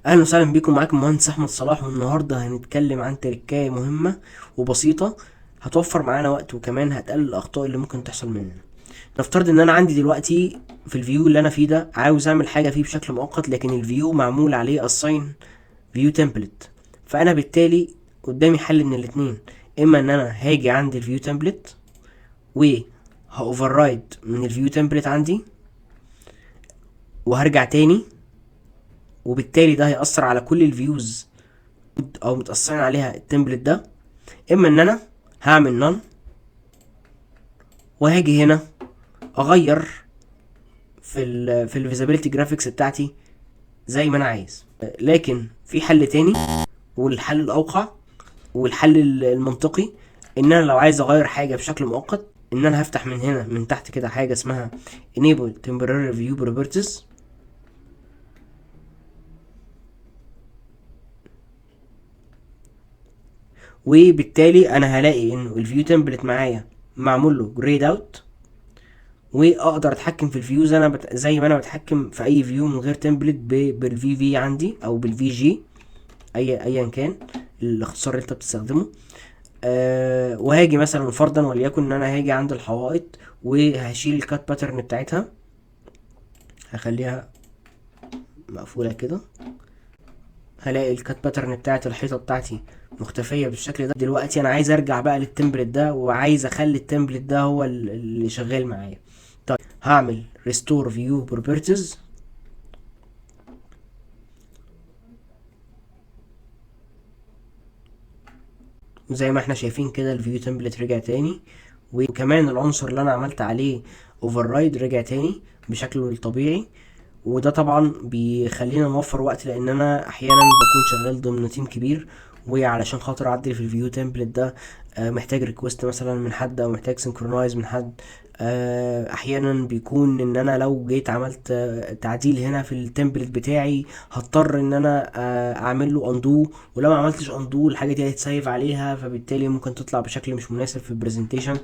اهلا وسهلا بكم، معاكم مهندس احمد صلاح، والنهارده هنتكلم عن تركاية مهمة وبسيطة هتوفر معانا وقت، وكمان هتقلل الاخطاء اللي ممكن تحصل مننا. نفترض ان انا عندي دلوقتي في الفيو اللي انا فيه ده عاوز اعمل حاجة فيه بشكل مؤقت، لكن الفيو معمول عليه assign view template. فانا بالتالي قدامي حل من الاتنين: اما ان انا هاجي عند الفيو template و هاوفررايد من الفيو template عندي وهرجع تاني، وبالتالي ده هيأثر على كل الفيوز او متأثرين عليها التمبلت ده. اما ان انا هعمل نون وهاجي هنا اغير في الفيزابيلتي جرافيكس بتاعتي زي ما انا عايز. لكن في حل تاني، والحل الاوقع والحل المنطقي، ان انا لو عايز اغير حاجه بشكل مؤقت ان انا هفتح من هنا من تحت كده حاجه اسمها enable temporary view properties. وبالتالي انا هلاقي انه الفيو تمبلت معايا معمول له جريد اوت، واقدر اتحكم في الفيوز انا زي ما انا بتحكم في اي فيو من غير تمبلت بالفي في عندي او بالفي جي، ايا كان الاختصار اللي انت بتستخدمه. وهاجي مثلا فرضا وليكن ان انا هاجي عند الحوائط وهشيل الكات باترن بتاعتها، هخليها مقفولة كده. هلاقي الكات باترن بتاعت الحيطة بتاعتي مختفية بالشكل ده. دلوقتي انا عايز ارجع بقى للتمبلت ده، وعايز اخلي التمبلت ده هو اللي شغال معايا. طيب هعمل restore view properties، زي ما احنا شايفين كده الفيو تمبلت رجع تاني، وكمان العنصر اللي انا عملت عليه override رجع تاني بشكله الطبيعي. وده طبعا بيخلينا نوفر وقت، لان انا احيانا بكون شغال ضمن تيم كبير، وعلشان خاطر اعدل في الفيو تمبلت ده محتاج ريكوست مثلا من حد او محتاج سنكرونايز من حد. احيانا بيكون ان انا لو جيت عملت تعديل هنا في التمبلت بتاعي هضطر ان انا اعمل له اندو، ولو ما عملتش اندو الحاجه دي هتسيف عليها، فبالتالي ممكن تطلع بشكل مش مناسب في البرزنتيشن.